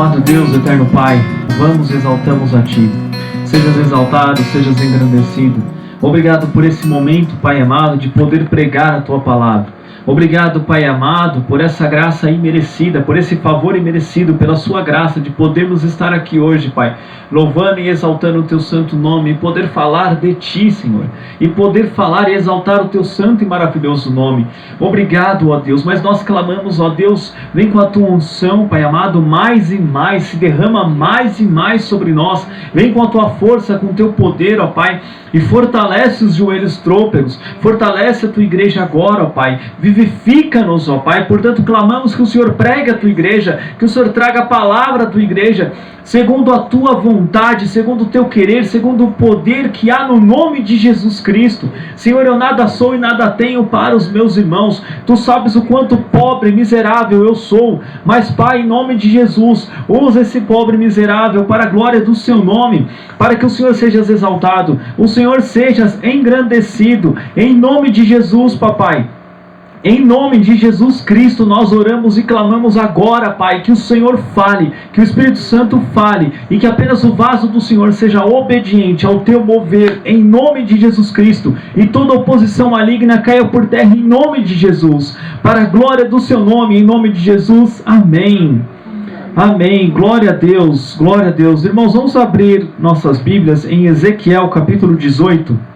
Amado Deus, eterno Pai, vamos e exaltamos a Ti. Sejas exaltado, sejas engrandecido. Obrigado por esse momento, Pai amado, de poder pregar a Tua palavra. Obrigado, Pai amado, por essa graça imerecida, por esse favor imerecido, pela Sua graça de podermos estar aqui hoje, Pai, louvando e exaltando o Teu santo nome, e poder falar de Ti, Senhor, e poder falar e exaltar o Teu santo e maravilhoso nome. Obrigado, ó Deus, mas nós clamamos, ó Deus, vem com a Tua unção, Pai amado, mais e mais, se derrama mais e mais sobre nós, vem com a Tua força, com o Teu poder, ó Pai, e fortalece os joelhos trôpegos, fortalece a Tua igreja agora, ó Pai, vivifica-nos, ó Pai. Portanto, clamamos que o Senhor pregue a Tua igreja, que o Senhor traga a palavra à Tua igreja, segundo a Tua vontade, segundo o Teu querer, segundo o poder que há no nome de Jesus Cristo. Senhor, eu nada sou e nada tenho para os meus irmãos. Tu sabes o quanto pobre e miserável eu sou, mas Pai, em nome de Jesus, usa esse pobre e miserável para a glória do Seu nome, para que o Senhor seja exaltado, o Senhor seja engrandecido, em nome de Jesus, Papai. Em nome de Jesus Cristo nós oramos e clamamos agora, Pai, que o Senhor fale, que o Espírito Santo fale, e que apenas o vaso do Senhor seja obediente ao Teu mover, em nome de Jesus Cristo, e toda oposição maligna caia por terra em nome de Jesus, para a glória do Seu nome, em nome de Jesus, amém. Amém, glória a Deus, glória a Deus. Irmãos, vamos abrir nossas Bíblias em Ezequiel capítulo 18.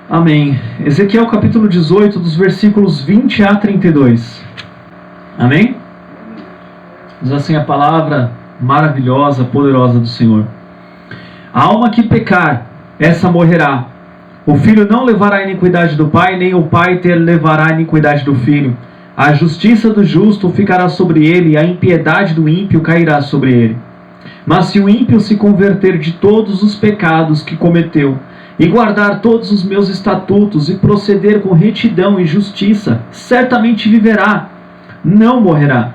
Amém. Ezequiel capítulo 18, dos versículos 20 a 32. Amém? Diz assim a palavra maravilhosa, poderosa do Senhor. A alma que pecar, essa morrerá. O filho não levará a iniquidade do pai, nem o pai levará a iniquidade do filho. A justiça do justo ficará sobre ele, e a impiedade do ímpio cairá sobre ele. Mas se o ímpio se converter de todos os pecados que cometeu, e guardar todos os meus estatutos, e proceder com retidão e justiça, certamente viverá, não morrerá.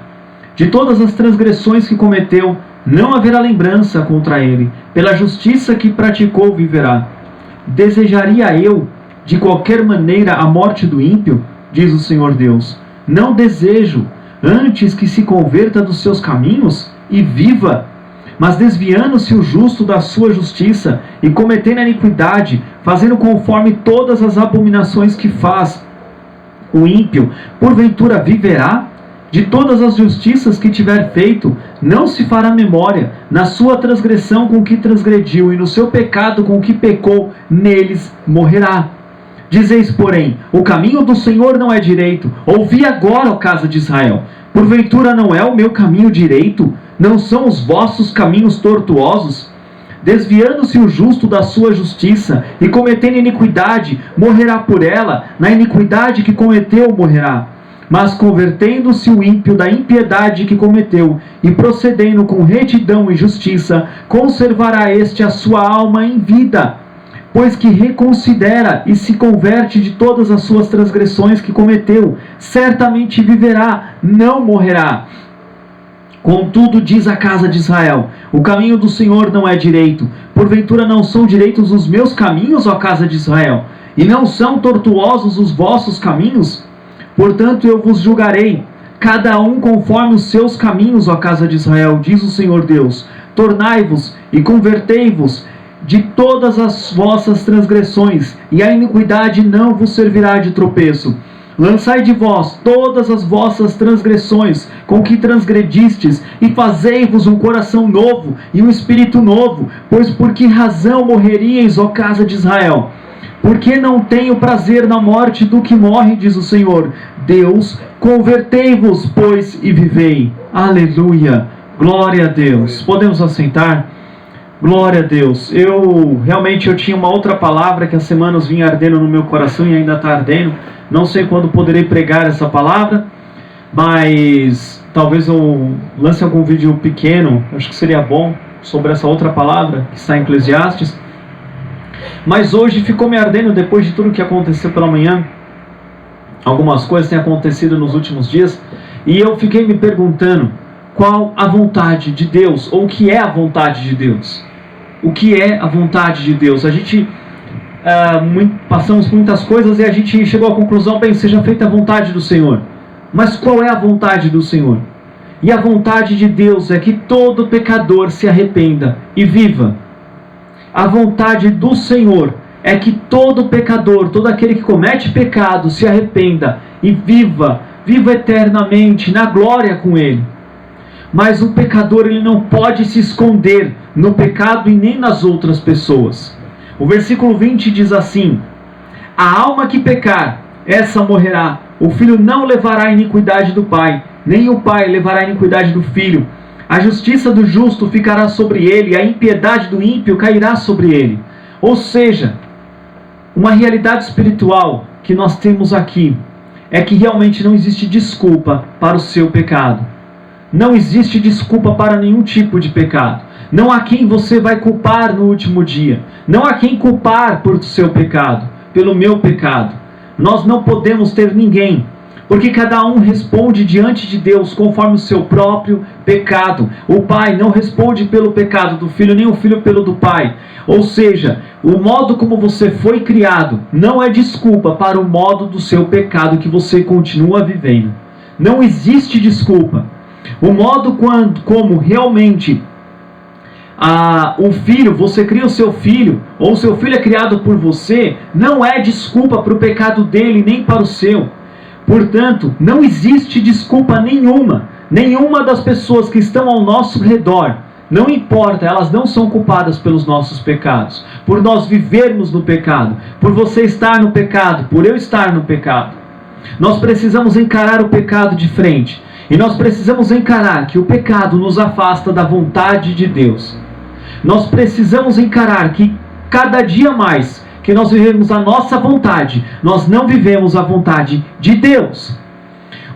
De todas as transgressões que cometeu, não haverá lembrança contra ele. Pela justiça que praticou, viverá. Desejaria eu, de qualquer maneira, a morte do ímpio? Diz o Senhor Deus. Não desejo, antes que se converta dos seus caminhos e viva. Mas desviando-se o justo da sua justiça, e cometendo a iniquidade, fazendo conforme todas as abominações que faz, o ímpio, porventura viverá? De todas as justiças que tiver feito, não se fará memória, na sua transgressão com que transgrediu, e no seu pecado com que pecou, neles morrerá. Dizeis, porém, o caminho do Senhor não é direito. Ouvi agora, ó casa de Israel. Porventura não é o meu caminho direito? Não são os vossos caminhos tortuosos? Desviando-se o justo da sua justiça, e cometendo iniquidade, morrerá por ela, na iniquidade que cometeu morrerá. Mas convertendo-se o ímpio da impiedade que cometeu, e procedendo com retidão e justiça, conservará este a sua alma em vida, pois que reconsidera e se converte de todas as suas transgressões que cometeu, certamente viverá, não morrerá. Contudo, diz a casa de Israel, o caminho do Senhor não é direito. Porventura não são direitos os meus caminhos, ó casa de Israel? E não são tortuosos os vossos caminhos? Portanto eu vos julgarei, cada um conforme os seus caminhos, ó casa de Israel, diz o Senhor Deus. Tornai-vos e convertei-vos de todas as vossas transgressões, e a iniquidade não vos servirá de tropeço. Lançai de vós todas as vossas transgressões com que transgredistes, e fazei-vos um coração novo e um espírito novo. Pois por que razão morreríeis, ó casa de Israel? Porque não tenho prazer na morte do que morre, diz o Senhor Deus. Convertei-vos, pois, e vivei. Aleluia, glória a Deus. Podemos assentar? Glória a Deus. Eu tinha uma outra palavra que há semanas vinha ardendo no meu coração e ainda está ardendo. Não sei quando poderei pregar essa palavra, mas talvez eu lance algum vídeo pequeno, acho que seria bom, sobre essa outra palavra que está em Eclesiastes. Mas hoje ficou me ardendo depois de tudo que aconteceu pela manhã. Algumas coisas têm acontecido nos últimos dias, e eu fiquei me perguntando qual a vontade de Deus, ou o que é a vontade de Deus. O que é a vontade de Deus? A gente passamos muitas coisas e a gente chegou à conclusão, bem, seja feita a vontade do Senhor. Mas qual é a vontade do Senhor? E a vontade de Deus é que todo pecador se arrependa e viva. A vontade do Senhor é que todo pecador, todo aquele que comete pecado, se arrependa e viva eternamente na glória com Ele. Mas o pecador, ele não pode se esconder no pecado e nem nas outras pessoas. O versículo 20 diz assim: a alma que pecar, essa morrerá. O filho não levará a iniquidade do pai, nem o pai levará a iniquidade do filho. A justiça do justo ficará sobre ele, a impiedade do ímpio cairá sobre ele. Ou seja, uma realidade espiritual que nós temos aqui é que realmente não existe desculpa para o seu pecado. Não existe desculpa para nenhum tipo de pecado. Não há quem você vai culpar no último dia. Não há quem culpar por seu pecado, pelo meu pecado. Nós não podemos ter ninguém, porque cada um responde diante de Deus conforme o seu próprio pecado. O pai não responde pelo pecado do filho, nem o filho pelo do pai. Ou seja, o modo como você foi criado não é desculpa para o modo do seu pecado que você continua vivendo. Não existe desculpa. O modo como realmente o filho, você cria o seu filho, ou o seu filho é criado por você, não é desculpa para o pecado dele, nem para o seu. Portanto, não existe desculpa nenhuma das pessoas que estão ao nosso redor. Não importa, elas não são culpadas pelos nossos pecados, por nós vivermos no pecado, por você estar no pecado, por eu estar no pecado. Nós precisamos encarar o pecado de frente, e nós precisamos encarar que o pecado nos afasta da vontade de Deus. Nós precisamos encarar que cada dia mais que nós vivemos a nossa vontade, nós não vivemos a vontade de Deus.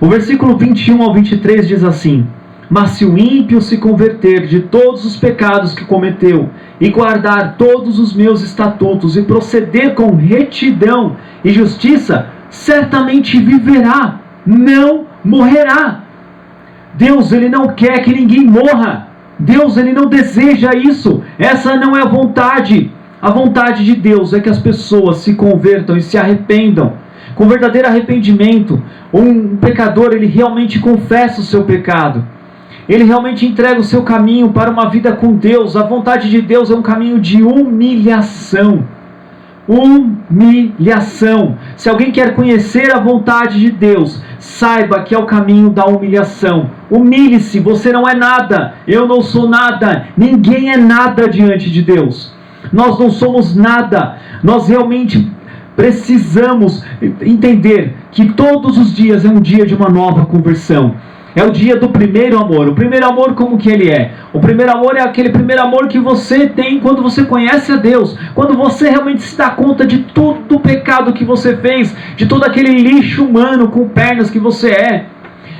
O versículo 21 ao 23 diz assim: mas se o ímpio se converter de todos os pecados que cometeu, e guardar todos os meus estatutos, e proceder com retidão e justiça, certamente viverá, não morrerá. Deus, ele não quer que ninguém morra. Deus, ele não deseja isso. Essa não é a vontade. A vontade de Deus é que as pessoas se convertam e se arrependam. Com verdadeiro arrependimento, um pecador, ele realmente confessa o seu pecado. Ele realmente entrega o seu caminho para uma vida com Deus. A vontade de Deus é um caminho de humilhação. Humilhação. Se alguém quer conhecer a vontade de Deus, saiba que é o caminho da humilhação. Humilhe-se, você não é nada, eu não sou nada, ninguém é nada diante de Deus. Nós não somos nada. Nós realmente precisamos entender que todos os dias é um dia de uma nova conversão. É o dia do primeiro amor. O primeiro amor, como que ele é? O primeiro amor é aquele primeiro amor que você tem quando você conhece a Deus. Quando você realmente se dá conta de todo o pecado que você fez, de todo aquele lixo humano com pernas que você é.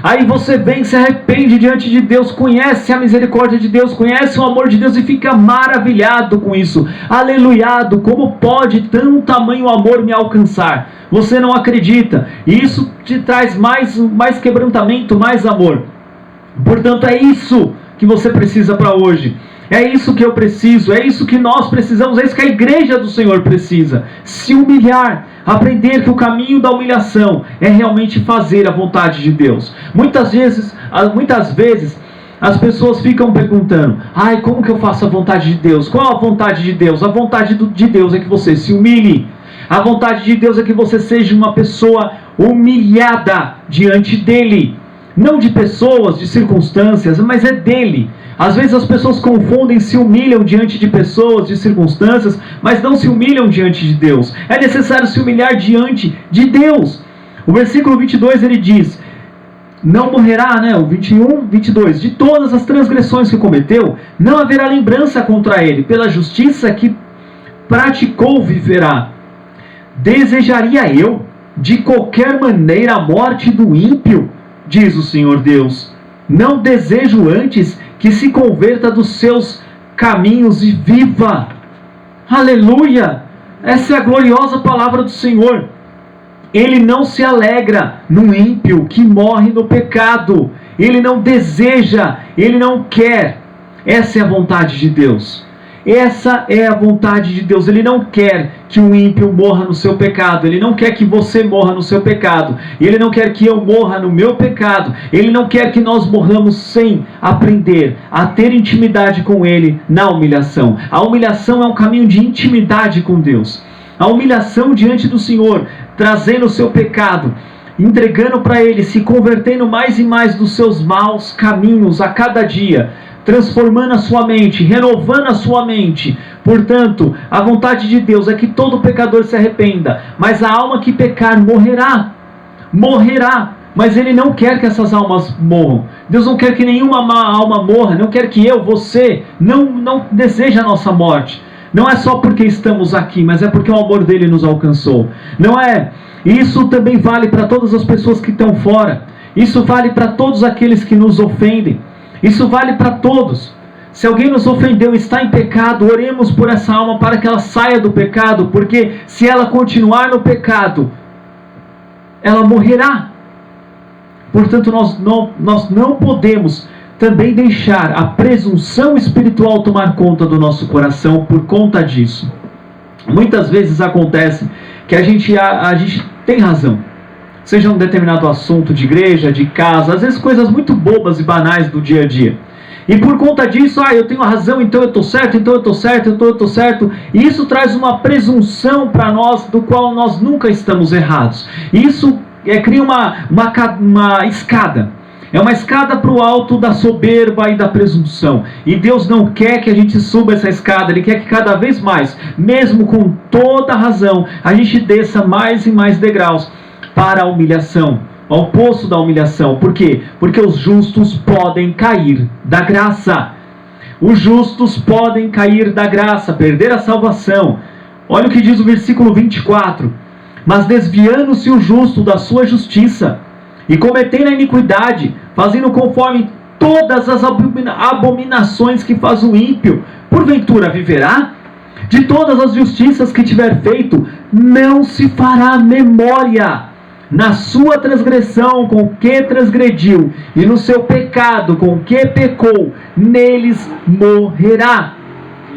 Aí você vem, se arrepende diante de Deus, conhece a misericórdia de Deus, conhece o amor de Deus e fica maravilhado com isso. Aleluiado, como pode tão tamanho amor me alcançar? Você não acredita, e isso te traz mais quebrantamento, mais amor. Portanto, é isso que você precisa para hoje. É isso que eu preciso, é isso que nós precisamos, é isso que a igreja do Senhor precisa. Se humilhar, aprender que o caminho da humilhação é realmente fazer a vontade de Deus. Muitas vezes as pessoas ficam perguntando: ai, como que eu faço a vontade de Deus? Qual a vontade de Deus? A vontade de Deus é que você se humilhe. A vontade de Deus é que você seja uma pessoa humilhada diante dEle. Não de pessoas, de circunstâncias, mas é dEle. Às vezes as pessoas confundem, se humilham diante de pessoas, de circunstâncias, mas não se humilham diante de Deus. É necessário se humilhar diante de Deus. O versículo 22 ele diz: não morrerá, o 21, 22, de todas as transgressões que cometeu, não haverá lembrança contra ele, pela justiça que praticou viverá. Desejaria eu, de qualquer maneira, a morte do ímpio, diz o Senhor Deus. Não desejo antes que se converta dos seus caminhos e viva. Aleluia! Essa é a gloriosa palavra do Senhor. Ele não se alegra no ímpio que morre no pecado. Ele não deseja, ele não quer. Essa é a vontade de Deus. Essa é a vontade de Deus. Ele não quer que o ímpio morra no seu pecado. Ele não quer que você morra no seu pecado. Ele não quer que eu morra no meu pecado. Ele não quer que nós morramos sem aprender a ter intimidade com Ele na humilhação. A humilhação é um caminho de intimidade com Deus. A humilhação diante do Senhor, trazendo o seu pecado, entregando para Ele, se convertendo mais e mais dos seus maus caminhos a cada dia, transformando a sua mente, renovando a sua mente. Portanto, a vontade de Deus é que todo pecador se arrependa, mas a alma que pecar morrerá. Morrerá. Mas Ele não quer que essas almas morram. Deus não quer que nenhuma alma morra, não quer que eu, você, não deseja a nossa morte. Não é só porque estamos aqui, mas é porque o amor dele nos alcançou. Não é? Isso também vale para todas as pessoas que estão fora. Isso vale para todos aqueles que nos ofendem. Isso vale para todos. Se alguém nos ofendeu e está em pecado, oremos por essa alma para que ela saia do pecado, porque se ela continuar no pecado, ela morrerá. Portanto, nós não podemos também deixar a presunção espiritual tomar conta do nosso coração por conta disso. Muitas vezes acontece que a gente tem razão, seja um determinado assunto de igreja, de casa, às vezes coisas muito bobas e banais do dia a dia. E por conta disso, eu tenho razão, então eu estou certo, então eu estou certo, então eu estou certo. E isso traz uma presunção para nós, do qual nós nunca estamos errados. E isso cria uma escada. É uma escada para o alto da soberba e da presunção. E Deus não quer que a gente suba essa escada. Ele quer que cada vez mais, mesmo com toda a razão, a gente desça mais e mais degraus para a humilhação, ao poço da humilhação. Por quê? Porque os justos podem cair da graça. Os justos podem cair da graça, perder a salvação. Olha o que diz o versículo 24. Mas desviando-se o justo da sua justiça, e cometendo a iniquidade, fazendo conforme todas as abominações que faz o ímpio, porventura viverá? De todas as justiças que tiver feito, não se fará memória. Na sua transgressão com que transgrediu, e no seu pecado com que pecou, neles morrerá.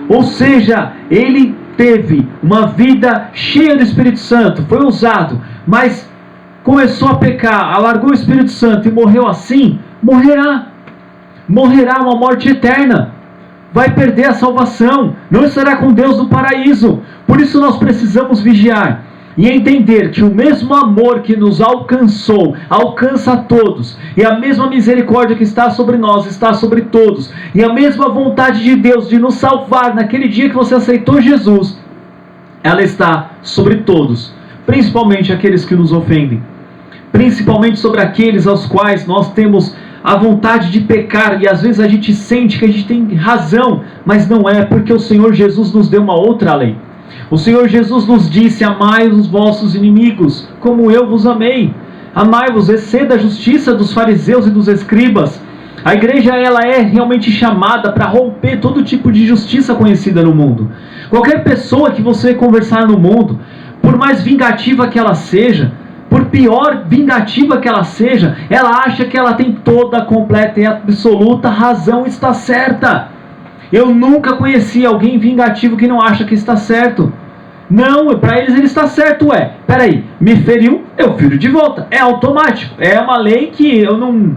Ou seja, ele teve uma vida cheia do Espírito Santo, foi usado, mas começou a pecar, alargou o Espírito Santo e morreu assim, morrerá. Morrerá uma morte eterna. Vai perder a salvação. Não estará com Deus no paraíso. Por isso nós precisamos vigiar e entender que o mesmo amor que nos alcançou, alcança a todos. E a mesma misericórdia que está sobre nós, está sobre todos. E a mesma vontade de Deus de nos salvar naquele dia que você aceitou Jesus, ela está sobre todos. Principalmente aqueles que nos ofendem. Principalmente sobre aqueles aos quais nós temos a vontade de pecar, e às vezes a gente sente que a gente tem razão, mas não é, porque o Senhor Jesus nos deu uma outra lei. O Senhor Jesus nos disse: amai os vossos inimigos, como eu vos amei. Amai-vos, exceda a justiça dos fariseus e dos escribas. A igreja, ela é realmente chamada para romper todo tipo de justiça conhecida no mundo. Qualquer pessoa que você conversar no mundo, por mais vingativa que ela seja, por pior vingativa que ela seja, ela acha que ela tem toda a completa e absoluta razão, está certa. Eu nunca conheci alguém vingativo que não acha que está certo. Não, para eles ele está certo, peraí, me feriu, eu firo de volta, é automático, é uma lei que eu não...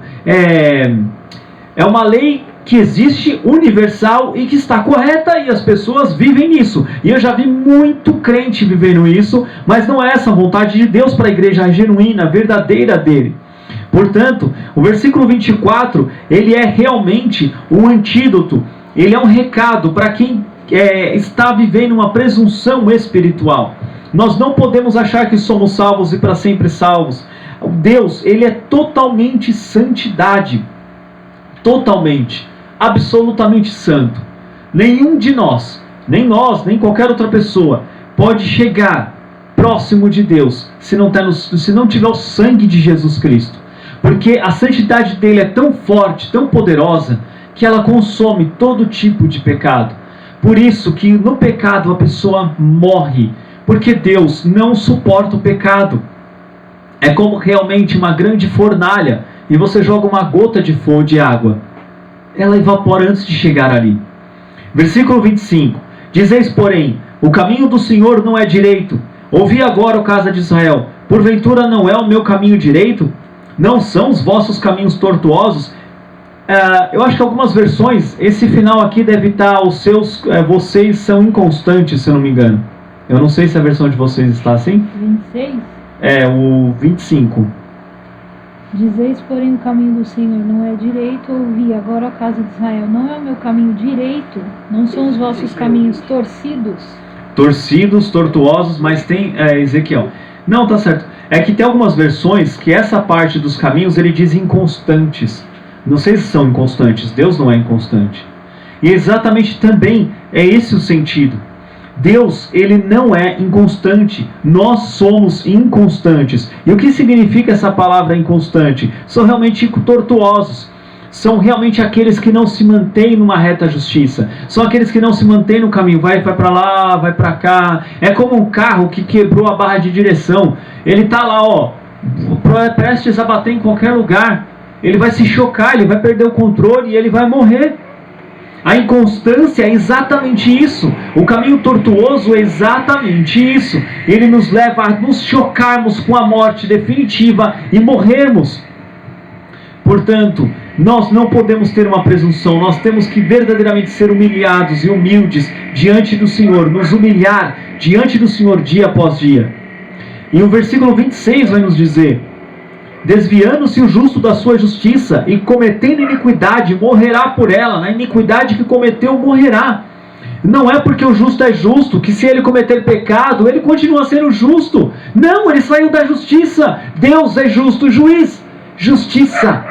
É uma lei que existe, universal e que está correta, e as pessoas vivem nisso. E eu já vi muito crente vivendo isso, mas não é essa a vontade de Deus para a igreja genuína, verdadeira dele. Portanto, o versículo 24, ele é realmente um antídoto, ele é um recado para quem está vivendo uma presunção espiritual. Nós não podemos achar que somos salvos e para sempre salvos. Deus, ele é totalmente santidade. Totalmente, absolutamente santo. Nenhum de nós, nem qualquer outra pessoa, pode chegar próximo de Deus se não tiver o sangue de Jesus Cristo. Porque a santidade dele é tão forte, tão poderosa, que ela consome todo tipo de pecado. Por isso que no pecado a pessoa morre, porque Deus não suporta o pecado. É como realmente uma grande fornalha, e você joga uma gota de água, ela evapora antes de chegar ali. Versículo 25. Dizeis, porém, o caminho do Senhor não é direito. Ouvi agora, ó casa de Israel, porventura não é o meu caminho direito? Não são os vossos caminhos tortuosos? Eu acho que algumas versões, esse final aqui deve estar, vocês são inconstantes, se eu não me engano. Eu não sei se a versão de vocês está assim. 26? O 25. Dizeis, porém, o caminho do Senhor não é direito. Ouvi agora, a casa de Israel, não é o meu caminho direito? Não são os vossos caminhos torcidos? Torcidos, tortuosos, mas tem Ezequiel. Não, tá certo. É que tem algumas versões que essa parte dos caminhos ele diz inconstantes. Não sei se são inconstantes. Deus não é inconstante. E exatamente também é esse o sentido. Deus, ele não é inconstante. Nós somos inconstantes. E o que significa essa palavra inconstante? São realmente tortuosos. São realmente aqueles que não se mantêm numa reta justiça. São aqueles que não se mantêm no caminho. Vai para lá, vai para cá. É como um carro que quebrou a barra de direção. Ele está lá, prestes a bater em qualquer lugar. Ele vai se chocar, ele vai perder o controle e ele vai morrer. A inconstância é exatamente isso. O caminho tortuoso é exatamente isso. Ele nos leva a nos chocarmos com a morte definitiva e morrermos. Portanto, nós não podemos ter uma presunção. Nós temos que verdadeiramente ser humilhados e humildes diante do Senhor. Nos humilhar diante do Senhor dia após dia. E o versículo 26 vai nos dizer: desviando-se o justo da sua justiça e cometendo iniquidade, morrerá por ela. Na iniquidade que cometeu, morrerá. Não é porque o justo é justo que se ele cometer pecado, ele continua sendo justo. Não, ele saiu da justiça. Deus é justo juiz. Justiça.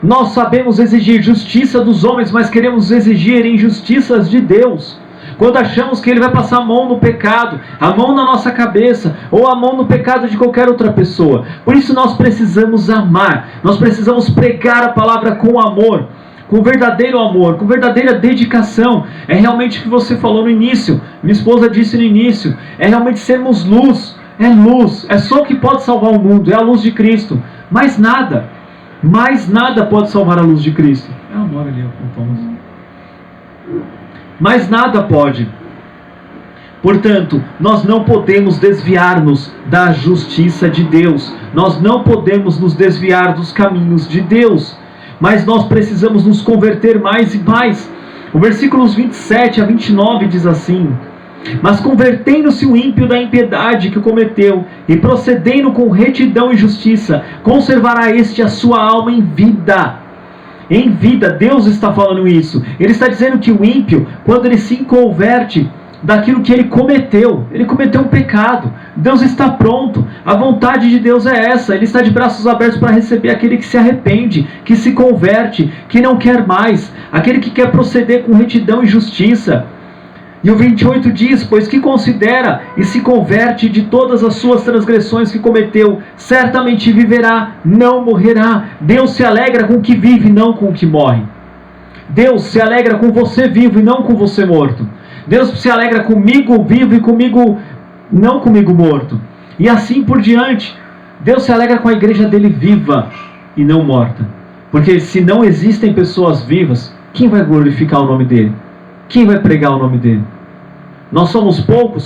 Nós sabemos exigir justiça dos homens, mas queremos exigir injustiças de Deus. Quando achamos que ele vai passar a mão no pecado, a mão na nossa cabeça, ou a mão no pecado de qualquer outra pessoa. Por isso nós precisamos amar, nós precisamos pregar a palavra com amor, com verdadeiro amor, com verdadeira dedicação. É realmente o que você falou no início, minha esposa disse no início, é realmente sermos luz, é só o que pode salvar o mundo, é a luz de Cristo. Mais nada pode salvar a luz de Cristo. É amor ali, ó, Thomas. Mas nada pode. Portanto, nós não podemos desviar-nos da justiça de Deus. Nós não podemos nos desviar dos caminhos de Deus. Mas nós precisamos nos converter mais e mais. O versículos 27 a 29 diz assim: mas convertendo-se o ímpio da impiedade que cometeu, e procedendo com retidão e justiça, conservará este a sua alma em vida. Em vida, Deus está falando isso. Ele está dizendo que o ímpio, quando ele se converte daquilo que ele cometeu um pecado, Deus está pronto. A vontade de Deus é essa. Ele está de braços abertos para receber aquele que se arrepende, que se converte, que não quer mais, aquele que quer proceder com retidão e justiça. E o 28 diz: pois que considera e se converte de todas as suas transgressões que cometeu, certamente viverá, não morrerá. Deus se alegra com o que vive, não com o que morre. Deus se alegra com você vivo e não com você morto. Deus se alegra comigo vivo e comigo, não comigo morto. E assim por diante. Deus se alegra com a igreja dele viva e não morta. Porque se não existem pessoas vivas, quem vai glorificar o nome dele? Quem vai pregar o nome dele? Nós somos poucos,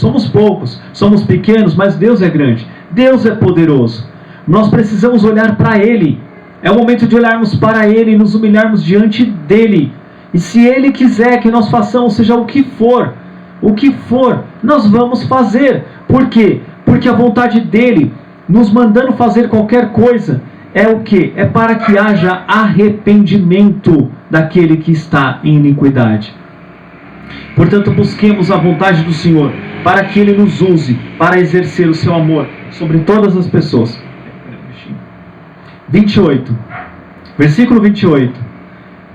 somos pequenos, mas Deus é grande, Deus é poderoso. Nós precisamos olhar para Ele. É o momento de olharmos para Ele e nos humilharmos diante dEle. E se Ele quiser que nós façamos, seja o que for, nós vamos fazer. Por quê? Porque a vontade dEle, nos mandando fazer qualquer coisa, é o quê? É para que haja arrependimento daquele que está em iniquidade. Portanto, busquemos a vontade do Senhor, para que Ele nos use para exercer o seu amor sobre todas as pessoas. 28, versículo 28.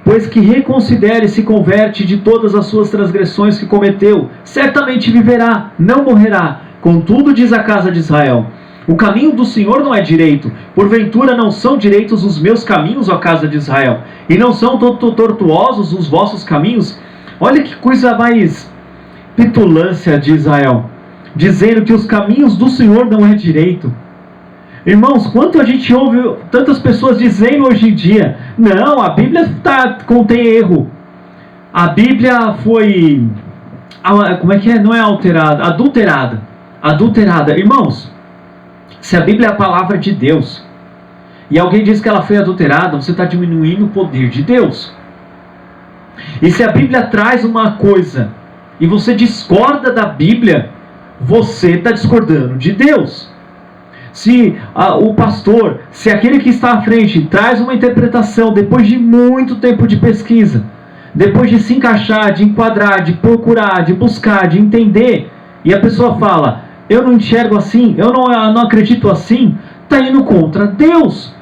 Pois que reconsidere e se converte de todas as suas transgressões que cometeu, certamente viverá, não morrerá. Contudo, diz a casa de Israel: o caminho do Senhor não é direito. Porventura não são direitos os meus caminhos, ó casa de Israel? E não são tortuosos os vossos caminhos? Olha que coisa mais petulância de Israel, dizendo que os caminhos do Senhor não é direito. Irmãos, quanto a gente ouve tantas pessoas dizendo hoje em dia: não, a Bíblia contém erro. a Bíblia foi, como é que é? Não é alterada, adulterada. Irmãos, se a Bíblia é a palavra de Deus, e alguém diz que ela foi adulterada, você está diminuindo o poder de Deus. E se a Bíblia traz uma coisa, e você discorda da Bíblia, você está discordando de Deus. Se o pastor, se aquele que está à frente traz uma interpretação depois de muito tempo de pesquisa, depois de se encaixar, de enquadrar, de procurar, de buscar, de entender, e a pessoa fala, eu não enxergo assim, eu não acredito assim, está indo contra Deus.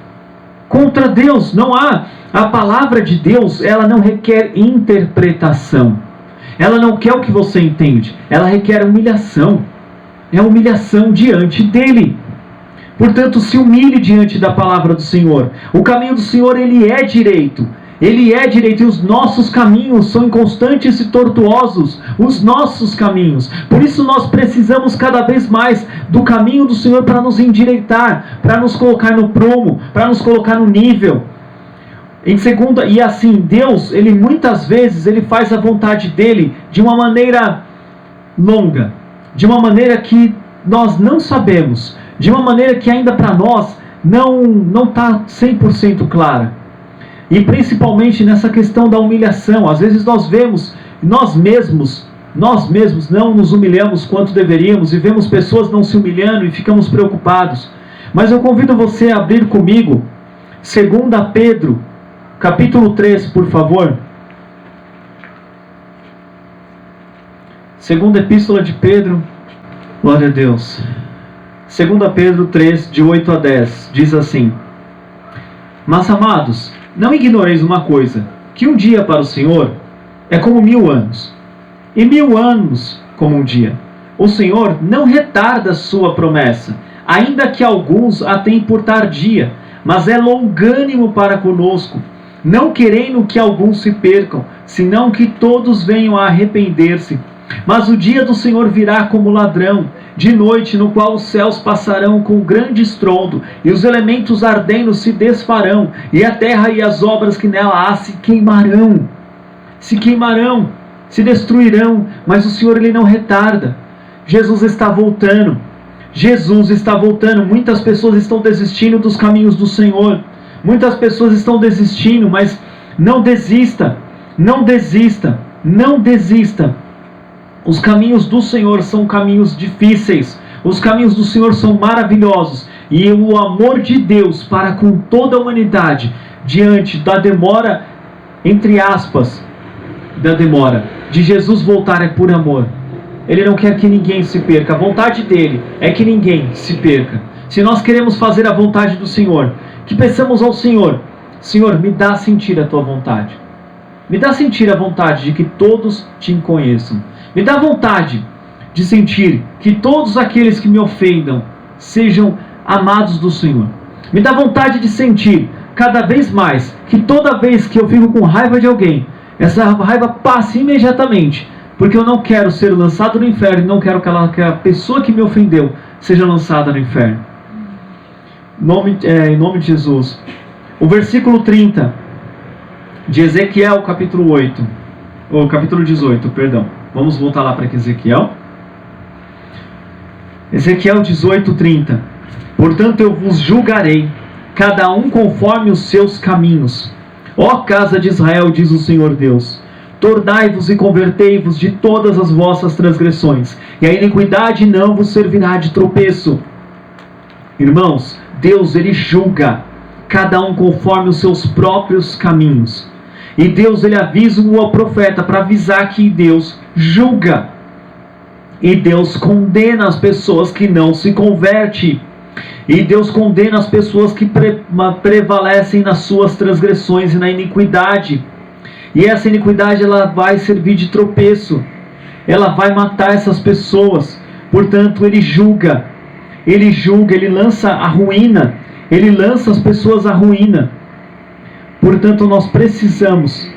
Contra Deus. Não há. A palavra de Deus, ela não requer interpretação. Ela não quer o que você entende. Ela requer humilhação. É humilhação diante dele. Portanto, se humilhe diante da palavra do Senhor. O caminho do Senhor, ele é direito. Ele é direito, e os nossos caminhos são inconstantes e tortuosos. Os nossos caminhos. Por isso nós precisamos cada vez mais do caminho do Senhor para nos endireitar, para nos colocar no prumo, para nos colocar no nível. E assim, Deus, ele muitas vezes, ele faz a vontade dele de uma maneira longa, de uma maneira que nós não sabemos, de uma maneira que ainda para nós não está 100% clara. E principalmente nessa questão da humilhação. Às vezes nós vemos, nós mesmos não nos humilhamos quanto deveríamos, e vemos pessoas não se humilhando e ficamos preocupados. Mas eu convido você a abrir comigo 2 Pedro, capítulo 3, por favor. Segunda Epístola de Pedro, glória a Deus. 2 Pedro 3, de 8 a 10, diz assim: Mas, amados, não ignoreis uma coisa, que um dia para o Senhor é como 1000 anos, e 1000 anos como um dia. O Senhor não retarda sua promessa, ainda que alguns a tenham por tardia, mas é longânimo para conosco, não querendo que alguns se percam, senão que todos venham a arrepender-se. Mas o dia do Senhor virá como ladrão, de noite, no qual os céus passarão com grande estrondo, e os elementos ardendo se desfarão, e a terra e as obras que nela há se queimarão, se destruirão, mas o Senhor, ele não retarda. Jesus está voltando, muitas pessoas estão desistindo dos caminhos do Senhor, muitas pessoas estão desistindo, mas não desista. Os caminhos do Senhor são caminhos difíceis. Os caminhos do Senhor são maravilhosos. E o amor de Deus para com toda a humanidade, diante da demora, entre aspas, da demora, de Jesus voltar, é por amor. Ele não quer que ninguém se perca. A vontade dele é que ninguém se perca. Se nós queremos fazer a vontade do Senhor, que peçamos ao Senhor: Senhor, me dá a sentir a tua vontade. Me dá a sentir a vontade de que todos te conheçam. Me dá vontade de sentir que todos aqueles que me ofendam sejam amados do Senhor. Me dá vontade de sentir cada vez mais que toda vez que eu fico com raiva de alguém, essa raiva passe imediatamente, porque eu não quero ser lançado no inferno, não quero que a pessoa que me ofendeu seja lançada no inferno. Em nome de Jesus. O versículo 30 de Ezequiel, capítulo 18, perdão. Vamos voltar lá para Ezequiel. Ezequiel 18:30. Portanto eu vos julgarei, cada um conforme os seus caminhos. Ó casa de Israel, diz o Senhor Deus, tornai-vos e convertei-vos de todas as vossas transgressões, e a iniquidade não vos servirá de tropeço. Irmãos, Deus, ele julga cada um conforme os seus próprios caminhos. E Deus, ele avisa o profeta para avisar que Deus julga. E Deus condena as pessoas que não se convertem. E Deus condena as pessoas que prevalecem nas suas transgressões e na iniquidade. E essa iniquidade, ela vai servir de tropeço. Ela vai matar essas pessoas. Portanto, ele julga, ele lança a ruína. Ele lança as pessoas à ruína. Portanto, nós precisamos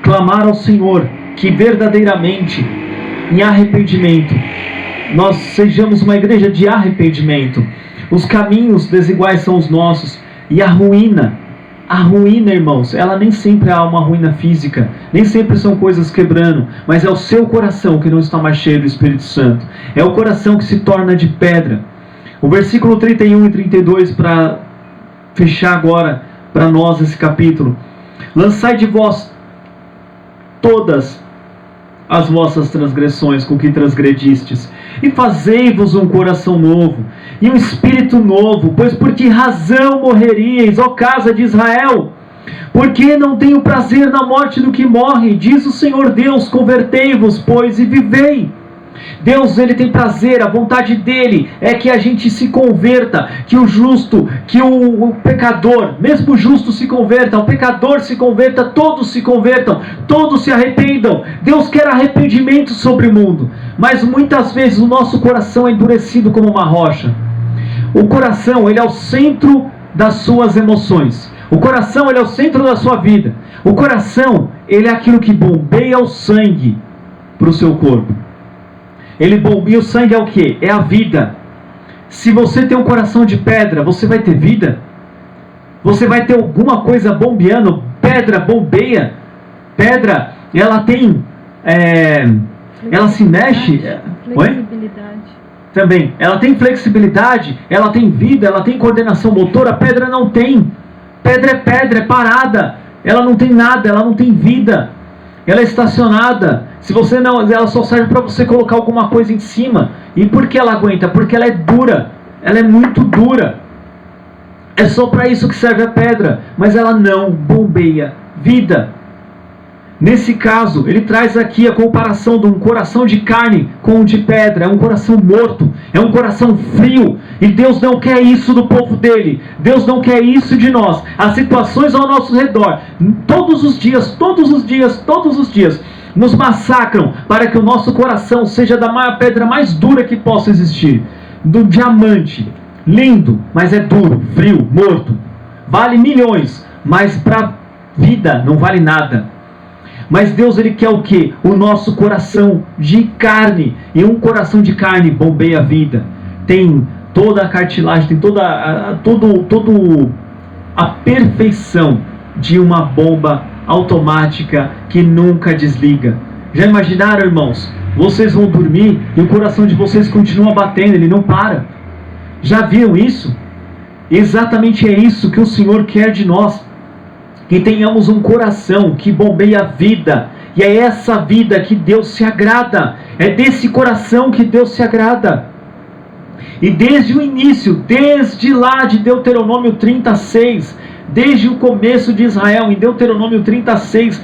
clamar ao Senhor que verdadeiramente, em arrependimento, nós sejamos uma igreja de arrependimento. Os caminhos desiguais são os nossos, e a ruína a ruína, irmãos, ela nem sempre é uma ruína física, nem sempre são coisas quebrando, mas é o seu coração que não está mais cheio do Espírito Santo. É o coração que se torna de pedra. O versículo 31 e 32, para fechar agora para nós esse capítulo. Lançai de vós todas as vossas transgressões com que transgredistes, e fazei-vos um coração novo, e um espírito novo, pois por que razão morreríeis, ó casa de Israel? Porque não tenho prazer na morte do que morre, diz o Senhor Deus, convertei-vos, pois, e vivei. Deus, ele tem prazer, a vontade dele é que a gente se converta, que o justo, que o pecador, mesmo o justo se converta, o pecador se converta, todos se convertam, todos se arrependam. Deus quer arrependimento sobre o mundo, mas muitas vezes o nosso coração é endurecido como uma rocha. O coração, ele é o centro das suas emoções. O coração, ele é o centro da sua vida. O coração, ele é aquilo que bombeia o sangue para o seu corpo. Ele bombeia o sangue é o que? É a vida. Se você tem um coração de pedra, você vai ter vida? Você vai ter alguma coisa bombeando? Pedra bombeia. Pedra, ela tem... ela se mexe... Flexibilidade. Também. Ela tem flexibilidade, ela tem vida, ela tem coordenação motora. A pedra não tem. Pedra, é parada. Ela não tem nada, ela não tem vida. Ela é estacionada. Se você não, ela só serve para você colocar alguma coisa em cima. E por que ela aguenta? Porque ela é dura. Ela é muito dura. É só para isso que serve a pedra. Mas ela não bombeia vida. Nesse caso, ele traz aqui a comparação de um coração de carne com um de pedra. É um coração morto, é um coração frio. E Deus não quer isso do povo dele. Deus não quer isso de nós. As situações ao nosso redor, todos os dias, nos massacram para que o nosso coração seja da pedra mais dura que possa existir. Do diamante, lindo, mas é duro, frio, morto. Vale milhões, mas para vida não vale nada. Mas Deus, ele quer o quê? O nosso coração de carne. E um coração de carne bombeia a vida. Tem toda a cartilagem, tem toda a perfeição de uma bomba automática que nunca desliga. Já imaginaram, irmãos? Vocês vão dormir e o coração de vocês continua batendo, ele não para. Já viram isso? Exatamente é isso que o Senhor quer de nós. Que tenhamos um coração que bombeia a vida. E é essa vida que Deus se agrada. É desse coração que Deus se agrada. E desde o início, desde lá de Deuteronômio 36, desde o começo de Israel, em Deuteronômio 36,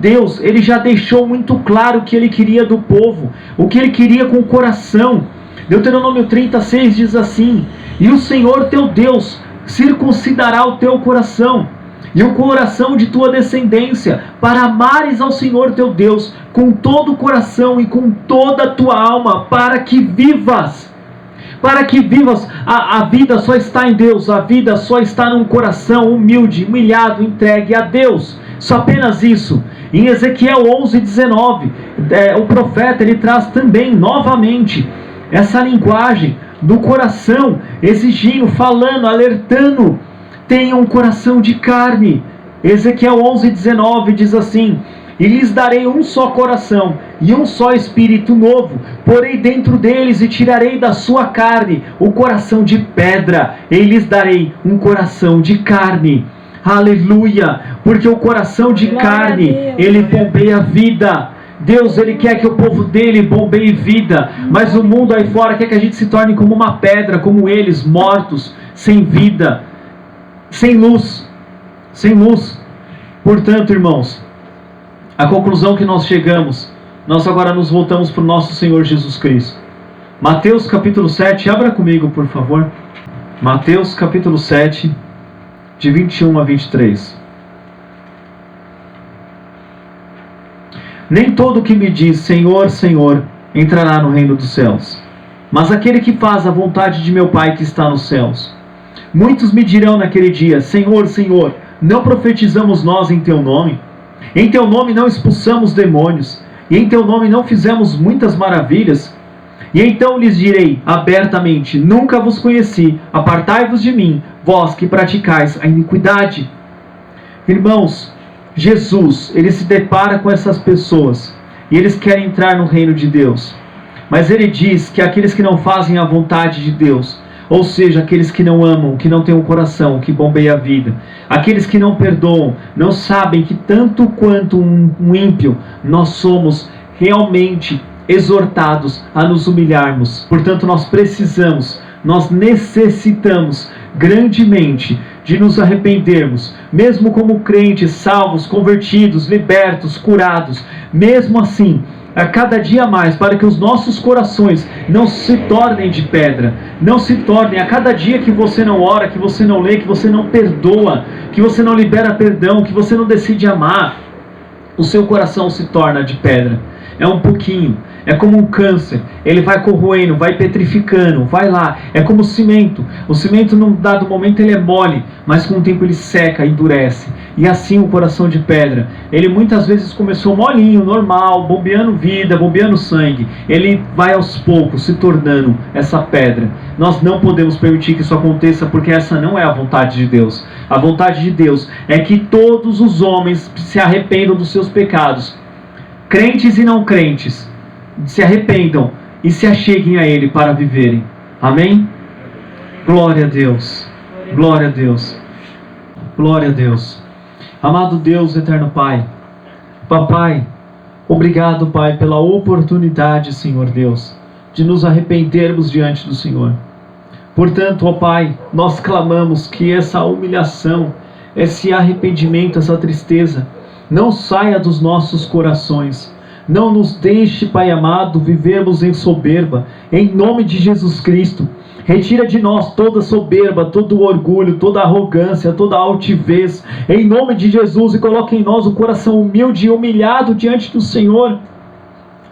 Deus, ele já deixou muito claro o que ele queria do povo, o que ele queria com o coração. Deuteronômio 36 diz assim: e o Senhor teu Deus circuncidará o teu coração e o coração de tua descendência, para amares ao Senhor teu Deus com todo o coração e com toda a tua alma, para que vivas. Para que vivas. A vida só está em Deus, a vida só está num coração humilde, humilhado, entregue a Deus. Só apenas isso. Em Ezequiel 11:19, o profeta, ele traz também, novamente, essa linguagem do coração, exigindo, falando, alertando: tenha um coração de carne. Ezequiel 11:19 diz assim: e lhes darei um só coração e um só espírito novo, porei dentro deles e tirarei da sua carne o coração de pedra, e lhes darei um coração de carne. Aleluia! Porque o coração de carne, ele bombeia a vida. Deus, ele quer que o povo dele bombeie vida, mas o mundo aí fora quer que a gente se torne como uma pedra, como eles, mortos, sem vida, sem luz. Portanto, irmãos, a conclusão que nós chegamos, nós agora nos voltamos para o nosso Senhor Jesus Cristo. Mateus capítulo 7, abra comigo, por favor. Mateus capítulo 7, de 21 a 23. Nem todo que me diz Senhor, Senhor, entrará no reino dos céus, mas aquele que faz a vontade de meu Pai que está nos céus. Muitos me dirão naquele dia: Senhor, Senhor, não profetizamos nós em teu nome? Em teu nome não expulsamos demônios, e em teu nome não fizemos muitas maravilhas? E então lhes direi abertamente: nunca vos conheci, apartai-vos de mim, vós que praticais a iniquidade. Irmãos, Jesus, ele se depara com essas pessoas e eles querem entrar no reino de Deus. Mas ele diz que aqueles que não fazem a vontade de Deus, ou seja, aqueles que não amam, que não têm um coração que bombeia a vida, aqueles que não perdoam, não sabem que tanto quanto um ímpio, nós somos realmente exortados a nos humilharmos. Portanto, nós necessitamos grandemente de nos arrependermos, mesmo como crentes, salvos, convertidos, libertos, curados, mesmo assim, a cada dia mais, para que os nossos corações não se tornem de pedra, não se tornem, a cada dia que você não ora, que você não lê, que você não perdoa, que você não libera perdão, que você não decide amar, o seu coração se torna de pedra. É um pouquinho, é como um câncer, ele vai corroendo, vai petrificando, vai lá, é como o cimento num dado momento ele é mole, mas com o tempo ele seca, endurece, e assim o coração de pedra, ele muitas vezes começou molinho, normal, bombeando vida, bombeando sangue, ele vai aos poucos se tornando essa pedra. Nós não podemos permitir que isso aconteça, porque essa não é a vontade de Deus. A vontade de Deus é que todos os homens se arrependam dos seus pecados, crentes e não crentes, se arrependam e se acheguem a Ele para viverem. Amém? Glória a Deus. Glória a Deus. Glória a Deus. Amado Deus, eterno Pai, Papai, obrigado, Pai, pela oportunidade, Senhor Deus, de nos arrependermos diante do Senhor. Portanto, ó Pai, nós clamamos que essa humilhação, esse arrependimento, essa tristeza, não saia dos nossos corações. Não nos deixe, Pai amado, vivermos em soberba. Em nome de Jesus Cristo, retira de nós toda soberba, todo orgulho, toda arrogância, toda altivez. Em nome de Jesus, e coloque em nós o coração humilde e humilhado diante do Senhor,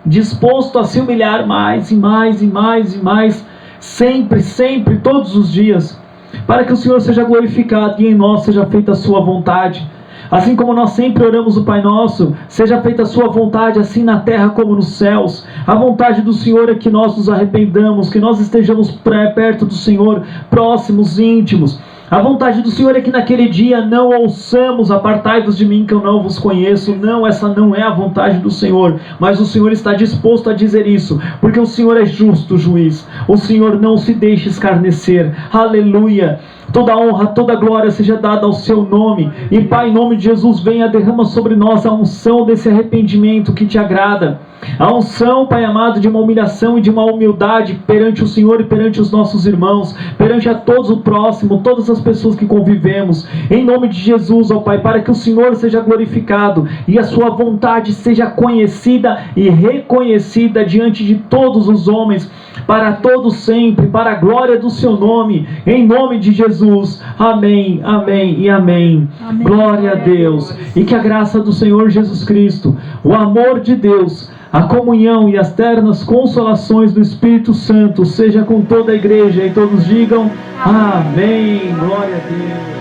disposto a se humilhar mais e mais e mais e mais, sempre, sempre, todos os dias, para que o Senhor seja glorificado e em nós seja feita a sua vontade. Assim como nós sempre oramos o Pai Nosso, seja feita a sua vontade, assim na terra como nos céus. A vontade do Senhor é que nós nos arrependamos, que nós estejamos perto do Senhor, próximos, íntimos. A vontade do Senhor é que naquele dia não ouçamos: apartai-vos de mim que eu não vos conheço. Não, essa não é a vontade do Senhor, mas o Senhor está disposto a dizer isso, porque o Senhor é justo juiz, o Senhor não se deixa escarnecer. Aleluia! Toda honra, toda glória seja dada ao seu nome. E Pai, em nome de Jesus, venha, derrama sobre nós a unção desse arrependimento que te agrada. A unção, Pai amado, de uma humilhação e de uma humildade perante o Senhor e perante os nossos irmãos, perante a todos o próximo, todas as pessoas que convivemos. Em nome de Jesus, ó Pai, para que o Senhor seja glorificado e a sua vontade seja conhecida e reconhecida diante de todos os homens, para todos sempre, para a glória do seu nome. Em nome de Jesus. Amém, amém e amém. Amém. Glória a Deus. E que a graça do Senhor Jesus Cristo, o amor de Deus, a comunhão e as ternas consolações do Espírito Santo seja com toda a igreja, e todos digam amém. Glória a Deus.